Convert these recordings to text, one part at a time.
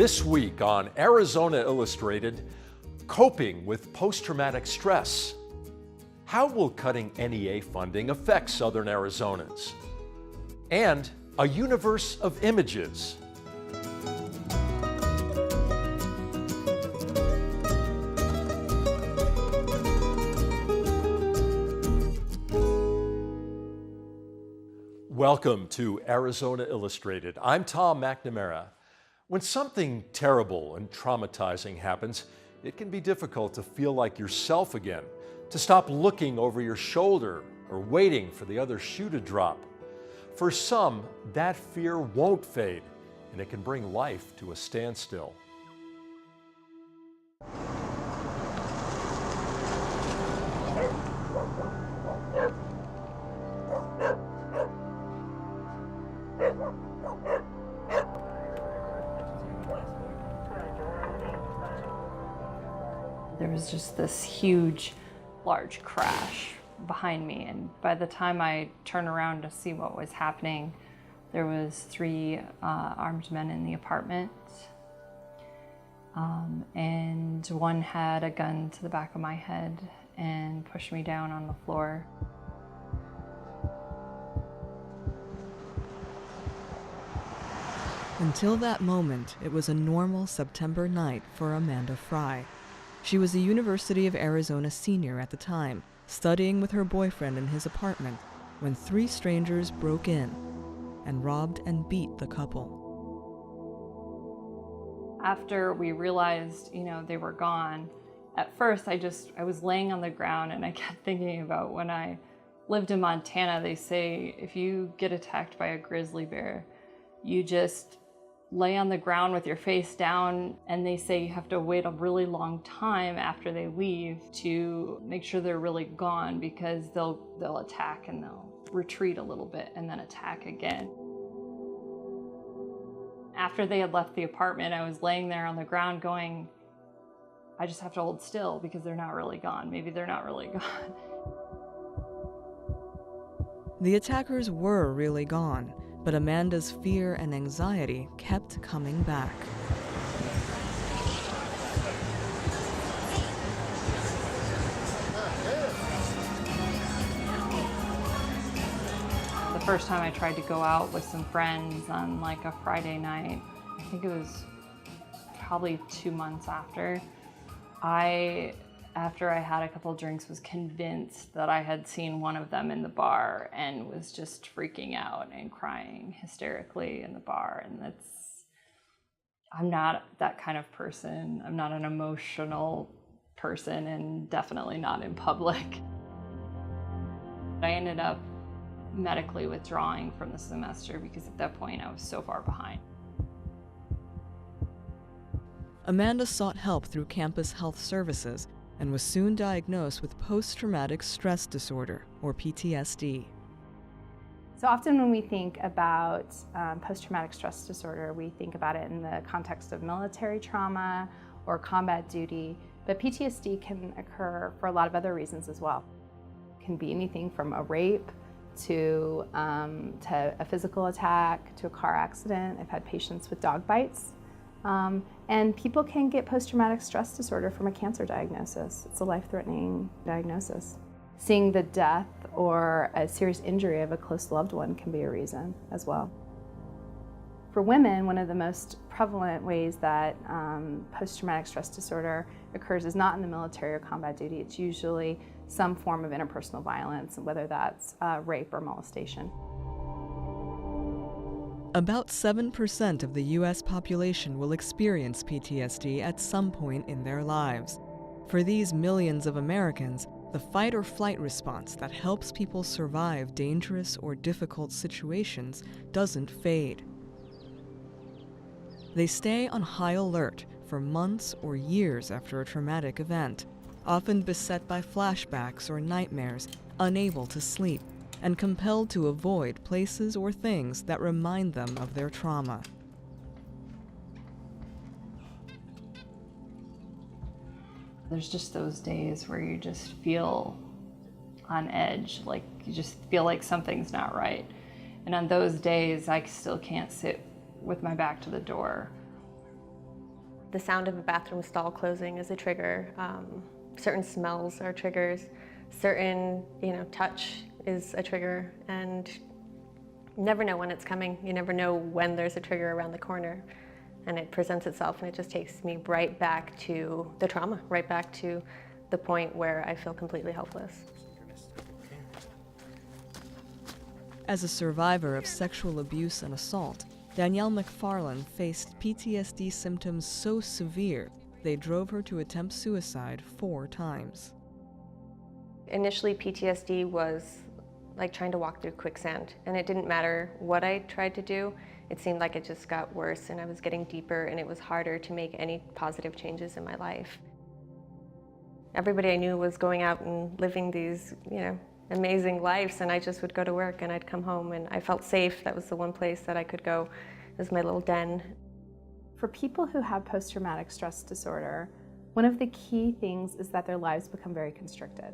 This week on Arizona Illustrated, coping with post-traumatic stress. How will cutting NEA funding affect Southern Arizonans? And a universe of images. Welcome to Arizona Illustrated. I'm Tom McNamara. When something terrible and traumatizing happens, it can be difficult to feel like yourself again, to stop looking over your shoulder or waiting for the other shoe to drop. For some, that fear won't fade, and it can bring life to a standstill. There was just this huge, large crash behind me, and by the time I turned around to see what was happening, there was three armed men in the apartment, and one had a gun to the back of my head and pushed me down on the floor. Until that moment, it was a normal September night for Amanda Frey. She was a University of Arizona senior at the time, studying with her boyfriend in his apartment, when three strangers broke in and robbed and beat the couple. After we realized, they were gone, at first I was laying on the ground and I kept thinking about when I lived in Montana. They say if you get attacked by a grizzly bear, you just lay on the ground with your face down, and they say you have to wait a really long time after they leave to make sure they're really gone, because they'll attack and they'll retreat a little bit and then attack again. After they had left the apartment, I was laying there on the ground going, I just have to hold still because they're not really gone. Maybe they're not really gone. The attackers were really gone, but Amanda's fear and anxiety kept coming back. The first time I tried to go out with some friends on like a Friday night, I think it was probably 2 months after I had a couple drinks, was convinced that I had seen one of them in the bar and was just freaking out and crying hysterically in the bar. And I'm not that kind of person. I'm not an emotional person, and definitely not in public. I ended up medically withdrawing from the semester because at that point I was so far behind. Amanda sought help through campus health services and was soon diagnosed with post-traumatic stress disorder, or PTSD. So often when we think about post-traumatic stress disorder, we think about it in the context of military trauma or combat duty, but PTSD can occur for a lot of other reasons as well. It can be anything from a rape to a physical attack, to a car accident. I've had patients with dog bites. And people can get post-traumatic stress disorder from a cancer diagnosis. It's a life-threatening diagnosis. Seeing the death or a serious injury of a close loved one can be a reason as well. For women, one of the most prevalent ways that post-traumatic stress disorder occurs is not in the military or combat duty. It's usually some form of interpersonal violence, whether that's rape or molestation. About 7% of the U.S. population will experience PTSD at some point in their lives. For these millions of Americans, the fight or flight response that helps people survive dangerous or difficult situations doesn't fade. They stay on high alert for months or years after a traumatic event, often beset by flashbacks or nightmares, unable to sleep, and compelled to avoid places or things that remind them of their trauma. There's just those days where you just feel on edge, like you just feel like something's not right. And on those days, I still can't sit with my back to the door. The sound of a bathroom stall closing is a trigger. Certain smells are triggers. Certain, touch is a trigger, and you never know when it's coming. You never know when there's a trigger around the corner, and it presents itself, and it just takes me right back to the trauma, right back to the point where I feel completely helpless. As a survivor of sexual abuse and assault, Danielle McFarland faced PTSD symptoms so severe they drove her to attempt suicide 4 times. Initially, PTSD was like trying to walk through quicksand, and it didn't matter what I tried to do. It seemed like it just got worse, and I was getting deeper, and it was harder to make any positive changes in my life. Everybody I knew was going out and living these, amazing lives, and I just would go to work and I'd come home and I felt safe. That was the one place that I could go. It was my little den. For people who have post-traumatic stress disorder, one of the key things is that their lives become very constricted.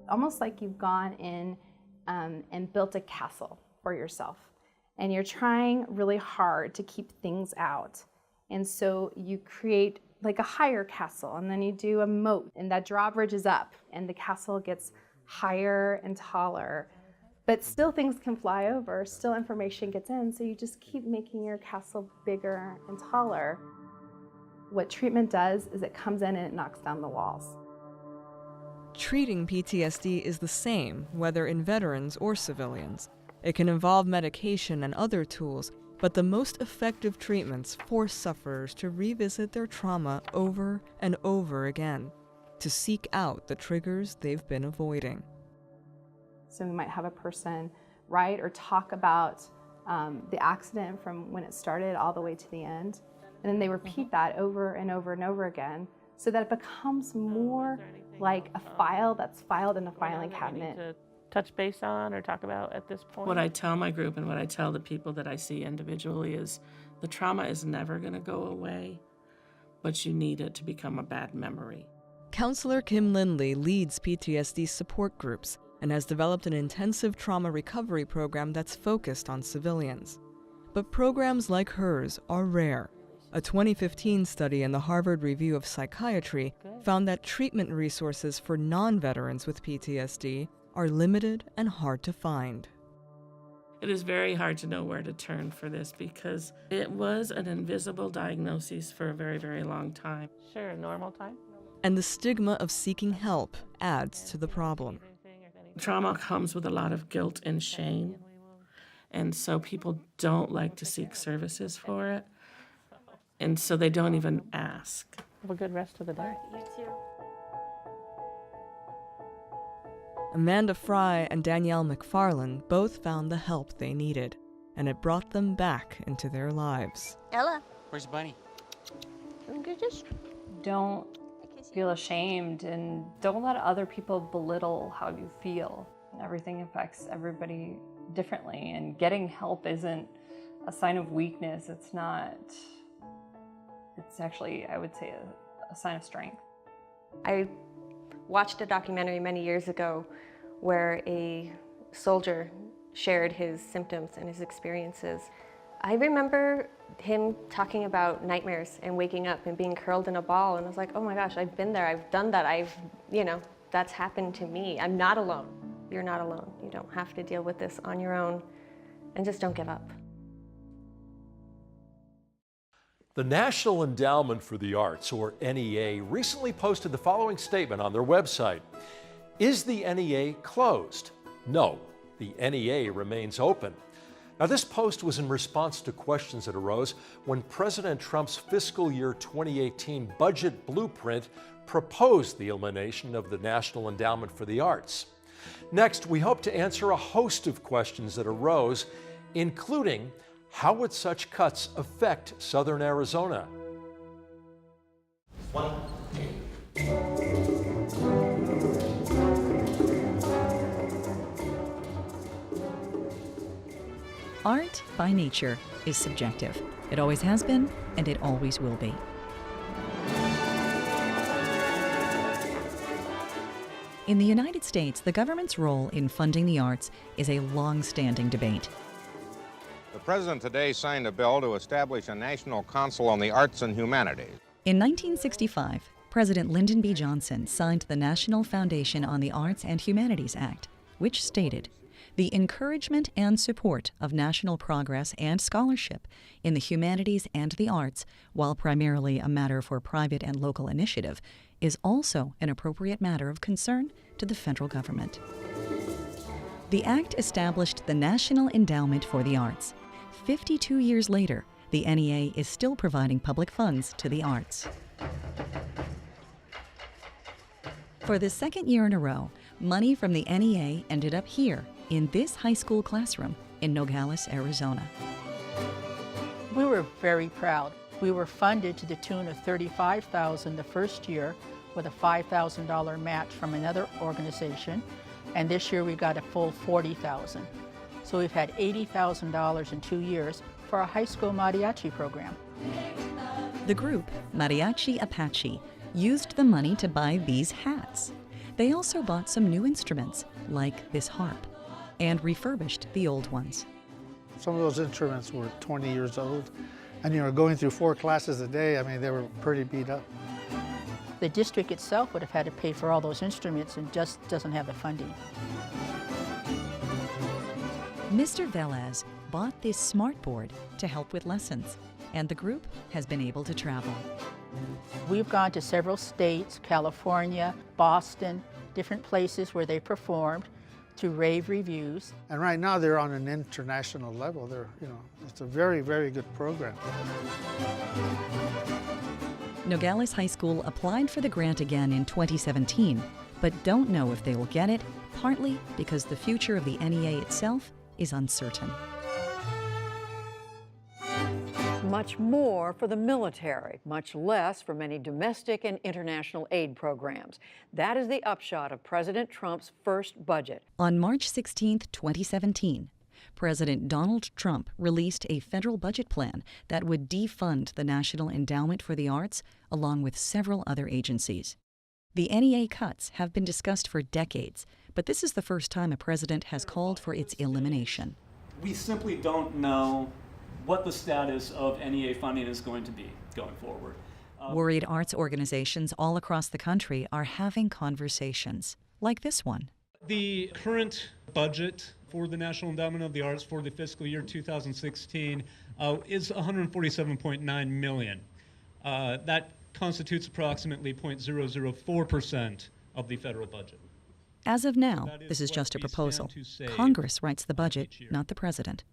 Almost like you've gone in and built a castle for yourself, and you're trying really hard to keep things out. And so you create like a higher castle, and then you do a moat, and that drawbridge is up, and the castle gets higher and taller. But still things can fly over, still information gets in, so you just keep making your castle bigger and taller. What treatment does is it comes in and it knocks down the walls. Treating PTSD is the same, whether in veterans or civilians. It can involve medication and other tools, but the most effective treatments force sufferers to revisit their trauma over and over again, to seek out the triggers they've been avoiding. So we might have a person write or talk about the accident from when it started all the way to the end, and then they repeat that over and over and over again, so that it becomes more like a file that's filed in a filing cabinet. To touch base on or talk about at this point? What I tell my group and what I tell the people that I see individually is the trauma is never going to go away, but you need it to become a bad memory. Counselor Kim Lindley leads PTSD support groups and has developed an intensive trauma recovery program that's focused on civilians. But programs like hers are rare. A 2015 study in the Harvard Review of Psychiatry found that treatment resources for non-veterans with PTSD are limited and hard to find. It is very hard to know where to turn for this because it was an invisible diagnosis for a very, very long time. Sure, normal time. And the stigma of seeking help adds to the problem. Trauma comes with a lot of guilt and shame, and so people don't like to seek services for it, and so they don't even ask. Have a good rest of the day. You too. Amanda Fry and Danielle McFarland both found the help they needed, and it brought them back into their lives. Ella. Where's Bunny? Don't feel ashamed, and don't let other people belittle how you feel. Everything affects everybody differently, and getting help isn't a sign of weakness. It's not. It's actually, I would say, a sign of strength. I watched a documentary many years ago where a soldier shared his symptoms and his experiences. I remember him talking about nightmares and waking up and being curled in a ball, and I was like, oh my gosh, I've been there, I've done that, that's happened to me. I'm not alone. You're not alone. You don't have to deal with this on your own, and just don't give up. The National Endowment for the Arts, or NEA, recently posted the following statement on their website. Is the NEA closed? No, the NEA remains open. Now, this post was in response to questions that arose when President Trump's fiscal year 2018 budget blueprint proposed the elimination of the National Endowment for the Arts. Next, we hope to answer a host of questions that arose, including how would such cuts affect Southern Arizona? Art, by nature, is subjective. It always has been, and it always will be. In the United States, the government's role in funding the arts is a long-standing debate. The President today signed a bill to establish a National Council on the Arts and Humanities. In 1965, President Lyndon B. Johnson signed the National Foundation on the Arts and Humanities Act, which stated, "The encouragement and support of national progress and scholarship in the humanities and the arts, while primarily a matter for private and local initiative, is also an appropriate matter of concern to the federal government." The act established the National Endowment for the Arts. 52 years later, the NEA is still providing public funds to the arts. For the second year in a row, money from the NEA ended up here in this high school classroom in Nogales, Arizona. We were very proud. We were funded to the tune of $35,000 the first year with a $5,000 match from another organization, and this year we got a full $40,000. So we've had $80,000 in 2 years for our high school mariachi program. The group, Mariachi Apache, used the money to buy these hats. They also bought some new instruments, like this harp, and refurbished the old ones. Some of those instruments were 20 years old, and going through 4 classes a day, I mean, they were pretty beat up. The district itself would have had to pay for all those instruments and just doesn't have the funding. Mr. Velez bought this smart board to help with lessons, and the group has been able to travel. We've gone to several states, California, Boston, different places where they performed, to rave reviews. And right now they're on an international level. It's a very, very good program. Nogales High School applied for the grant again in 2017, but don't know if they will get it, partly because the future of the NEA itself is uncertain. Much more for the military, much less for many domestic and international aid programs. That is the upshot of President Trump's first budget. On March 16, 2017, President Donald Trump released a federal budget plan that would defund the National Endowment for the Arts, along with several other agencies. The NEA cuts have been discussed for decades, but this is the first time a president has called for its elimination. We simply don't know what the status of NEA funding is going to be going forward. Worried arts organizations all across the country are having conversations, like this one. The current budget for the National Endowment of the Arts for the fiscal year 2016 is $147.9 million. That constitutes approximately 0.004% of the federal budget. As of now, this is just a proposal. Congress writes the budget, not the president.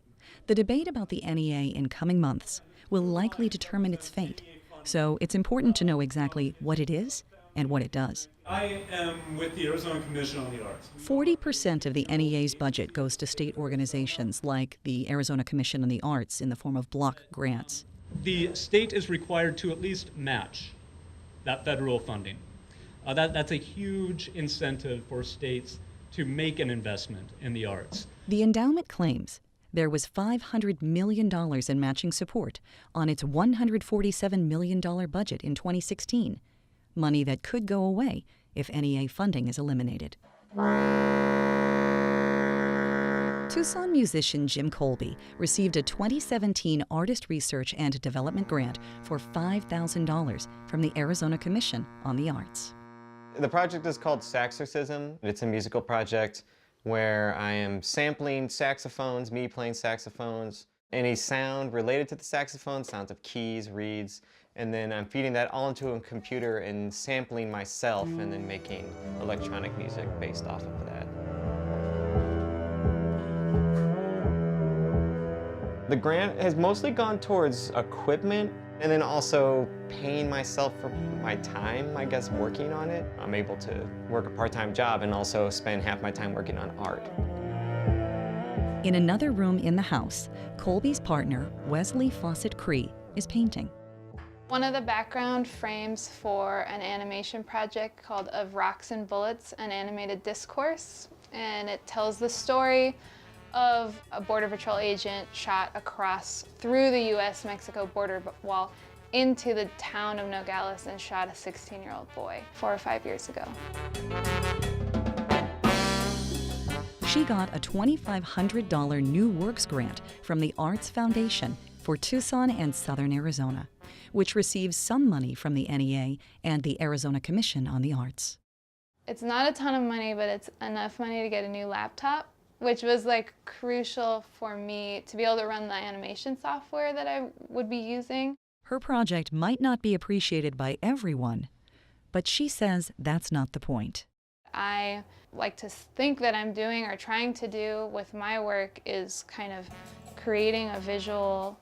The debate about the NEA in coming months will likely determine its fate, so it's important to know exactly what it is and what it does. I am with the Arizona Commission on the Arts. 40% of the NEA's budget goes to state organizations like the Arizona Commission on the Arts in the form of block grants. The state is required to at least match that federal funding. That's a huge incentive for states to make an investment in the arts. The endowment claims there was $500 million in matching support on its $147 million budget in 2016, money that could go away if NEA funding is eliminated. Tucson musician Jim Colby received a 2017 Artist Research and Development Grant for $5,000 from the Arizona Commission on the Arts. The project is called Saxorcism. It's a musical project where I am sampling saxophones, me playing saxophones, any sound related to the saxophone, sounds of keys, reeds, and then I'm feeding that all into a computer and sampling myself and then making electronic music based off of that. The grant has mostly gone towards equipment and then also paying myself for my time, I guess, working on it. I'm able to work a part-time job and also spend half my time working on art. In another room in the house, Colby's partner, Wesley Fawcett Cree, is painting. One of the background frames for an animation project called Of Rocks and Bullets, an animated discourse, and it tells the story of a Border Patrol agent shot across through the U.S.-Mexico border wall into the town of Nogales and shot a 16-year-old boy 4 or 5 years ago. She got a $2,500 New Works grant from the Arts Foundation for Tucson and Southern Arizona, which receives some money from the NEA and the Arizona Commission on the Arts. It's not a ton of money, but it's enough money to get a new laptop, which was like crucial for me to be able to run the animation software that I would be using. Her project might not be appreciated by everyone, but she says that's not the point. I like to think that I'm doing or trying to do with my work is kind of creating a visual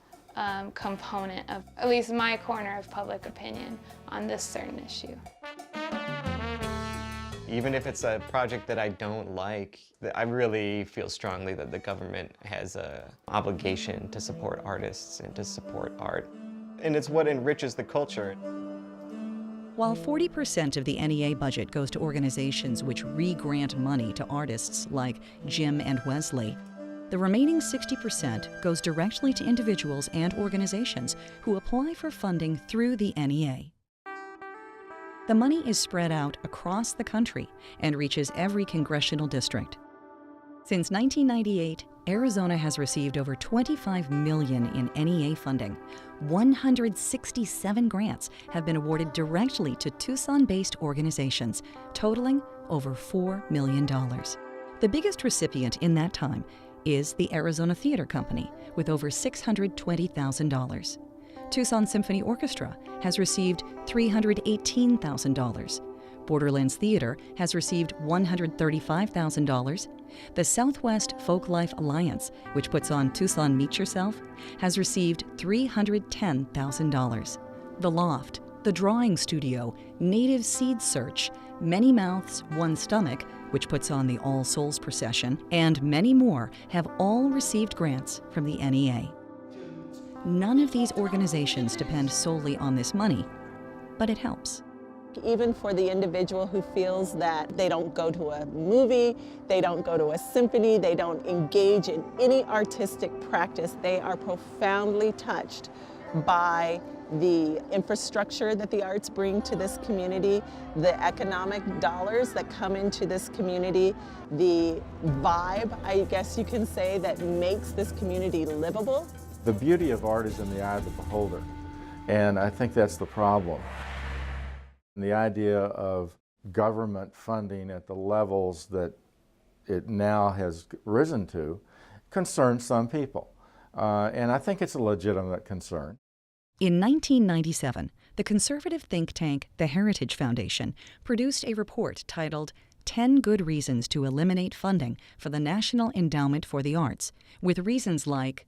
component of at least my corner of public opinion on this certain issue. Even if it's a project that I don't like, I really feel strongly that the government has an obligation to support artists and to support art. And it's what enriches the culture. While 40% of the NEA budget goes to organizations which re-grant money to artists like Jim and Wesley, the remaining 60% goes directly to individuals and organizations who apply for funding through the NEA. The money is spread out across the country and reaches every congressional district. Since 1998, Arizona has received over $25 million in NEA funding. 167 grants have been awarded directly to Tucson-based organizations, totaling over $4 million. The biggest recipient in that time is the Arizona Theater Company, with over $620,000. Tucson Symphony Orchestra has received $318,000. Borderlands Theater has received $135,000. The Southwest Folklife Alliance, which puts on Tucson Meet Yourself, has received $310,000. The Loft, The Drawing Studio, Native Seed Search, Many Mouths, One Stomach, which puts on the All Souls Procession, and many more have all received grants from the NEA. None of these organizations depend solely on this money, but it helps. Even for the individual who feels that they don't go to a movie, they don't go to a symphony, they don't engage in any artistic practice, they are profoundly touched by the infrastructure that the arts bring to this community, the economic dollars that come into this community, the vibe, I guess you can say, that makes this community livable. The beauty of art is in the eye of the beholder, and I think that's the problem. The idea of government funding at the levels that it now has risen to concerns some people, and I think it's a legitimate concern. In 1997, the conservative think tank, the Heritage Foundation, produced a report titled 10 Good Reasons to Eliminate Funding for the National Endowment for the Arts, with reasons like,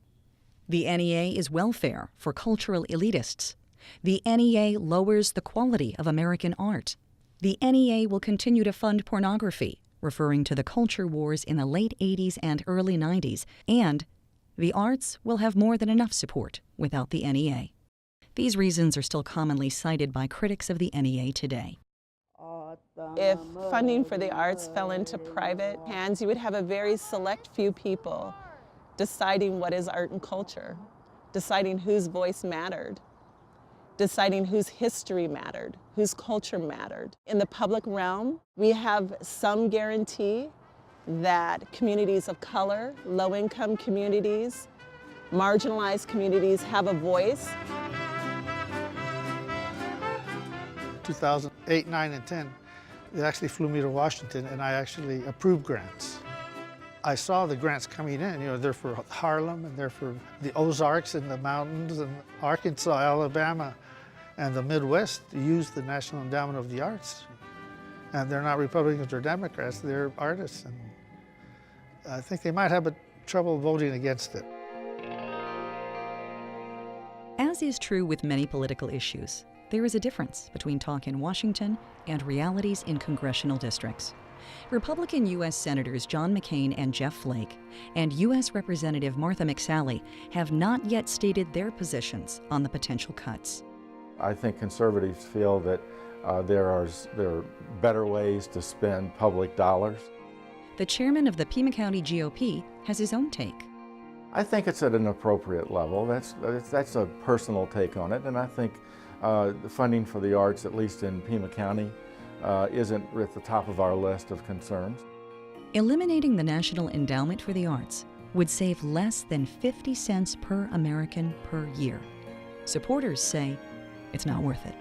the NEA is welfare for cultural elitists. The NEA lowers the quality of American art. The NEA will continue to fund pornography, referring to the culture wars in the late 80s and early 90s, and the arts will have more than enough support without the NEA. These reasons are still commonly cited by critics of the NEA today. If funding for the arts fell into private hands, you would have a very select few people deciding what is art and culture, deciding whose voice mattered, deciding whose history mattered, whose culture mattered. In the public realm, we have some guarantee that communities of color, low-income communities, marginalized communities have a voice. 2008, 9, and 10, they actually flew me to Washington and I actually approved grants. I saw the grants coming in, they're for Harlem and they're for the Ozarks and the mountains and Arkansas, Alabama, and the Midwest use the National Endowment of the Arts. And they're not Republicans or Democrats, they're artists. And I think they might have trouble voting against it. As is true with many political issues, there is a difference between talk in Washington and realities in congressional districts. Republican U.S. Senators John McCain and Jeff Flake and U.S. Representative Martha McSally have not yet stated their positions on the potential cuts. I think conservatives feel that there are better ways to spend public dollars. The chairman of the Pima County GOP has his own take. I think it's at an appropriate level. That's a personal take on it, and I think the funding for the arts, at least in Pima County, isn't at the top of our list of concerns. Eliminating the National Endowment for the Arts would save less than 50 cents per American per year. Supporters say it's not worth it.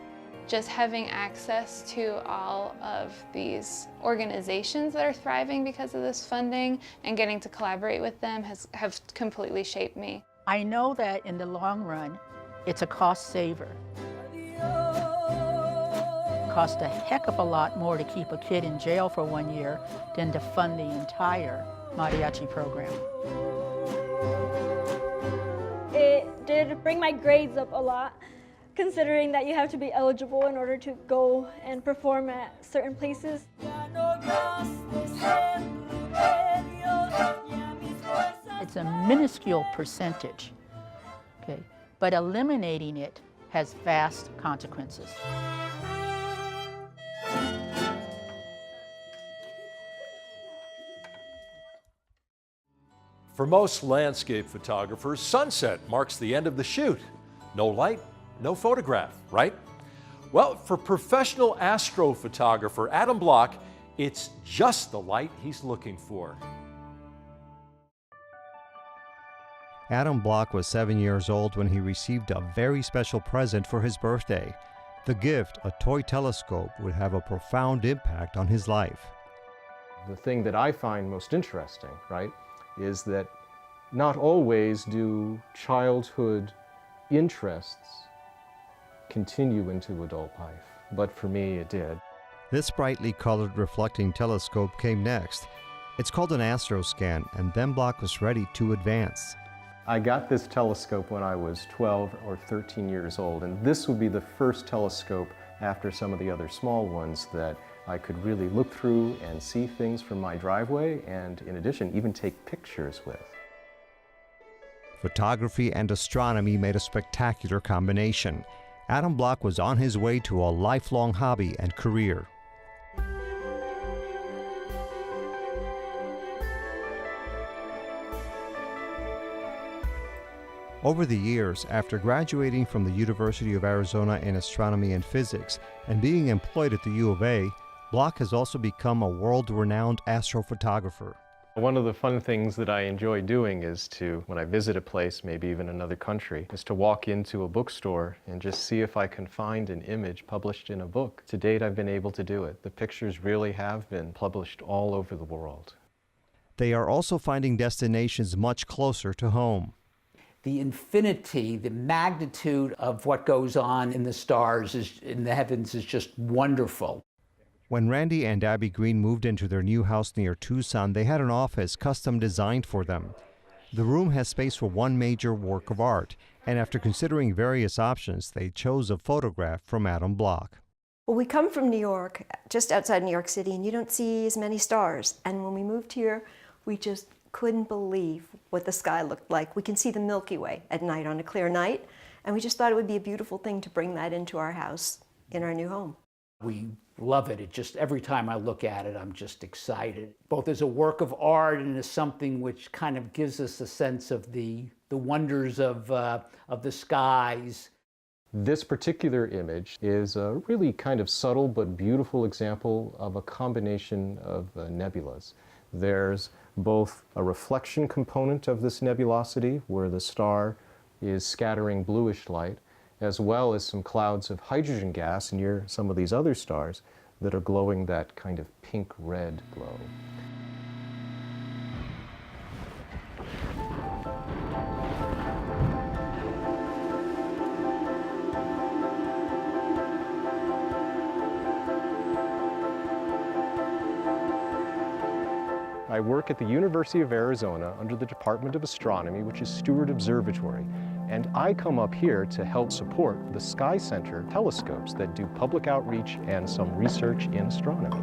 Just having access to all of these organizations that are thriving because of this funding and getting to collaborate with them have completely shaped me. I know that in the long run, it's a cost saver. It costs a heck of a lot more to keep a kid in jail for 1 year than to fund the entire mariachi program. It did bring my grades up a lot, considering that you have to be eligible in order to go and perform at certain places. It's a minuscule percentage, okay? But eliminating it has vast consequences. For most landscape photographers, sunset marks the end of the shoot. No light, no photograph, right? Well, for professional astrophotographer Adam Block, it's just the light he's looking for. Adam Block was 7 years old when he received a very special present for his birthday. The gift, a toy telescope, would have a profound impact on his life. The thing that I find most interesting, right, is that not always do childhood interests continue into adult life, but for me it did. This brightly colored reflecting telescope came next. It's called an Astroscan, and then Block was ready to advance. I got this telescope when I was 12 or 13 years old, and this would be the first telescope after some of the other small ones that I could really look through and see things from my driveway, and in addition, even take pictures with. Photography and astronomy made a spectacular combination. Adam Block was on his way to a lifelong hobby and career. Over the years, after graduating from the University of Arizona in astronomy and physics and being employed at the U of A, Block has also become a world-renowned astrophotographer. One of the fun things that I enjoy doing is to, when I visit a place, maybe even another country, is to walk into a bookstore and just see if I can find an image published in a book. To date, I've been able to do it. The pictures really have been published all over the world. They are also finding destinations much closer to home. The infinity, the magnitude of what goes on in the stars, in the heavens, is just wonderful. When Randy and Abby Green moved into their new house near Tucson, they had an office custom designed for them. The room has space for one major work of art, and after considering various options, they chose a photograph from Adam Block. Well, we come from New York, just outside New York City, and you don't see as many stars. And when we moved here, we just couldn't believe what the sky looked like. We can see the Milky Way at night on a clear night, and we just thought it would be a beautiful thing to bring that into our house in our new home. We love it. It just, every time I look at it, I'm just excited, both as a work of art and as something which kind of gives us a sense of the wonders of the skies. This particular image is a really kind of subtle but beautiful example of a combination of nebulas. There's both a reflection component of this nebulosity, where the star is scattering bluish light, as well as some clouds of hydrogen gas near some of these other stars that are glowing that kind of pink-red glow. I work at the University of Arizona under the Department of Astronomy, which is Steward Observatory. And I come up here to help support the Sky Center telescopes that do public outreach and some research in astronomy.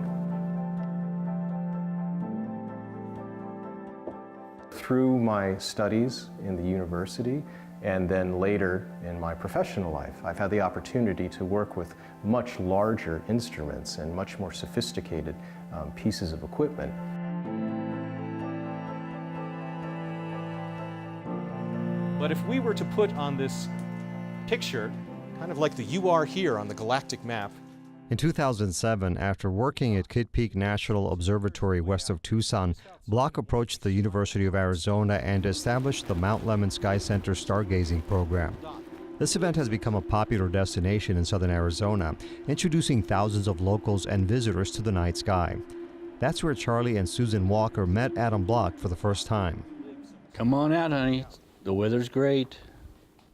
Through my studies in the university, and then later in my professional life, I've had the opportunity to work with much larger instruments and much more sophisticated pieces of equipment. But if we were to put on this picture, kind of like the "You Are Here" on the galactic map, In 2007, after working at Kitt Peak National Observatory west of Tucson, Block approached the University of Arizona and established the Mount Lemmon Sky Center stargazing program. This event has become a popular destination in southern Arizona, introducing thousands of locals and visitors to the night sky. That's where Charlie and Susan Walker met Adam Block for the first time. Come on out, honey. The weather's great.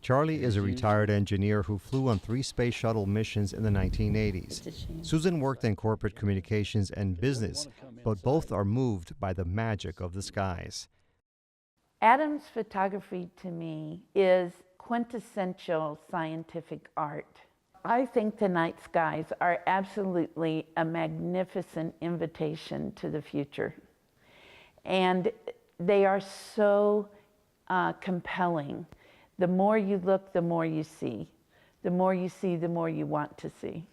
Charlie is a retired engineer who flew on 3 space shuttle missions in the 1980s. Susan worked in corporate communications and business, but both are moved by the magic of the skies. Adam's photography to me is quintessential scientific art. I think the night skies are absolutely a magnificent invitation to the future. And they are so compelling. The more you look, the more you see. The more you see, the more you want to see.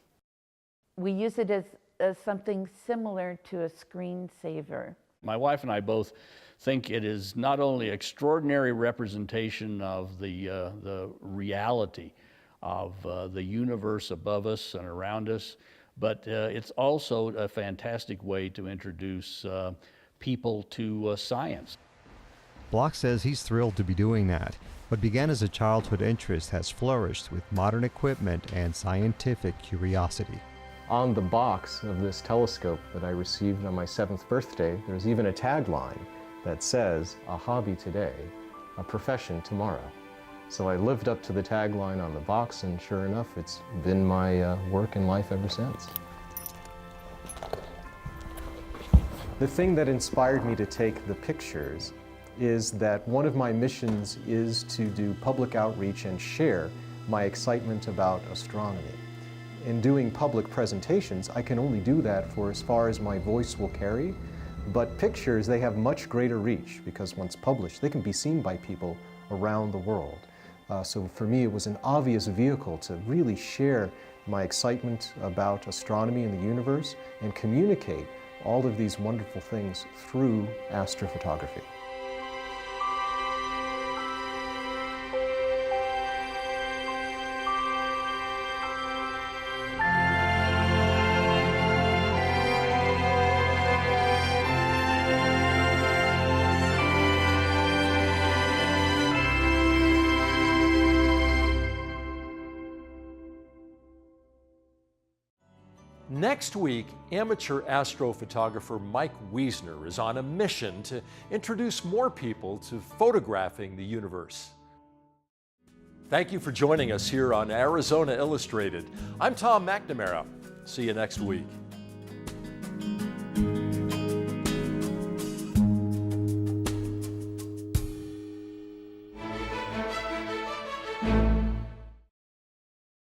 We use it as something similar to a screensaver. My wife and I both think it is not only extraordinary representation of the reality of the universe above us and around us, but it's also a fantastic way to introduce people to science. Block says he's thrilled to be doing that. What began as a childhood interest has flourished with modern equipment and scientific curiosity. On the box of this telescope that I received on my 7th birthday, there's even a tagline that says, "A hobby today, a profession tomorrow." So I lived up to the tagline on the box, and sure enough, it's been my work in life ever since. The thing that inspired me to take the pictures is that one of my missions is to do public outreach and share my excitement about astronomy. In doing public presentations, I can only do that for as far as my voice will carry, but pictures, they have much greater reach because once published, they can be seen by people around the world. So for me, it was an obvious vehicle to really share my excitement about astronomy and the universe and communicate all of these wonderful things through astrophotography. Next week, amateur astrophotographer Mike Wiesner is on a mission to introduce more people to photographing the universe. Thank you for joining us here on Arizona Illustrated. I'm Tom McNamara. See you next week.